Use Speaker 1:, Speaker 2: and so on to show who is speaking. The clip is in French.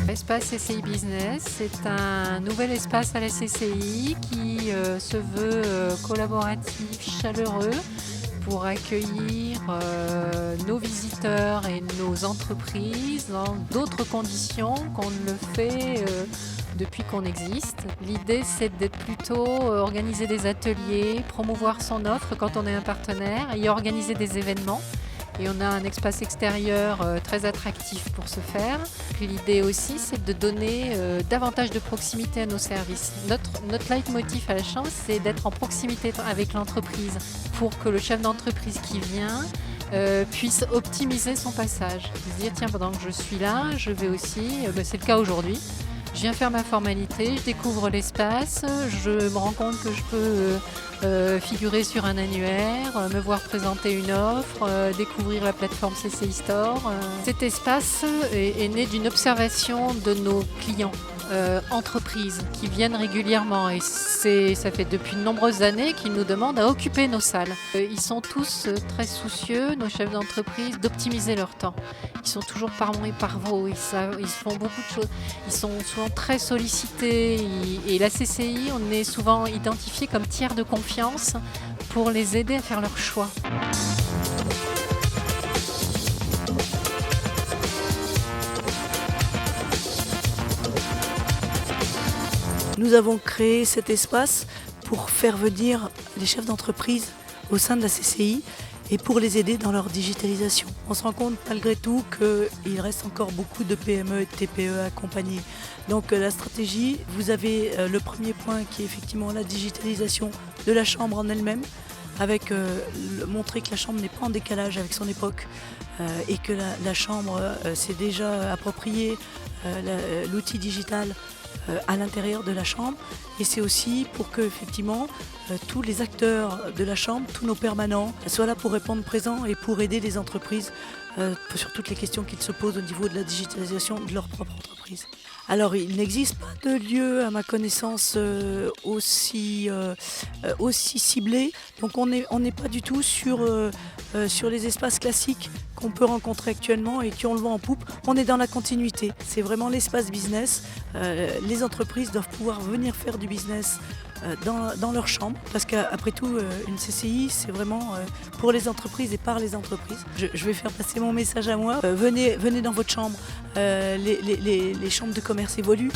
Speaker 1: Espace CCI Business, c'est un nouvel espace à la CCI qui se veut collaboratif, chaleureux pour accueillir nos visiteurs et nos entreprises dans d'autres conditions qu'on ne le fait depuis qu'on existe. L'idée, c'est d'être plutôt organiser des ateliers, promouvoir son offre quand on est un partenaire et organiser des événements. Et on a un espace extérieur très attractif pour ce faire. L'idée aussi, c'est de donner davantage de proximité à nos services. Notre leitmotiv à la Chambre, c'est d'être en proximité avec l'entreprise pour que le chef d'entreprise qui vient puisse optimiser son passage. Se dire, tiens, pendant que je suis là, je vais aussi, c'est le cas aujourd'hui, je viens faire ma formalité, je découvre l'espace, je me rends compte que je peux figurer sur un annuaire, me voir présenter une offre, découvrir la plateforme CCI Store. Cet espace est né d'une observation de nos clients, entreprises qui viennent régulièrement et ça fait depuis de nombreuses années qu'ils nous demandent à occuper nos salles. Ils sont tous très soucieux, nos chefs d'entreprise, d'optimiser leur temps. Ils sont toujours par mon et par vos, ils font beaucoup de choses. Ils sont souvent très sollicités et la CCI, on est souvent identifié comme tiers de confiance pour les aider à faire leur choix.
Speaker 2: Nous avons créé cet espace pour faire venir les chefs d'entreprise au sein de la CCI et pour les aider dans leur digitalisation. On se rend compte malgré tout qu'il reste encore beaucoup de PME et de TPE à accompagner. Donc la stratégie, vous avez le premier point qui est effectivement la digitalisation de la Chambre en elle-même, avec montrer que la Chambre n'est pas en décalage avec son époque et que la Chambre s'est déjà approprié l'outil digital à l'intérieur de la Chambre, et c'est aussi pour que effectivement tous les acteurs de la Chambre, tous nos permanents soient là pour répondre présent et pour aider les entreprises sur toutes les questions qu'ils se posent au niveau de la digitalisation de leur propre entreprise. Alors il n'existe pas de lieu à ma connaissance aussi ciblé, donc on n'est pas du tout sur les espaces classiques qu'on peut rencontrer actuellement et qui ont le vent en poupe. On est dans la continuité, c'est vraiment l'espace business. Les entreprises doivent pouvoir venir faire du business dans leur chambre, parce qu'après tout une CCI c'est vraiment pour les entreprises et par les entreprises. Je vais faire passer mon message à moi, venez dans votre chambre, les chambres de commerce évoluent.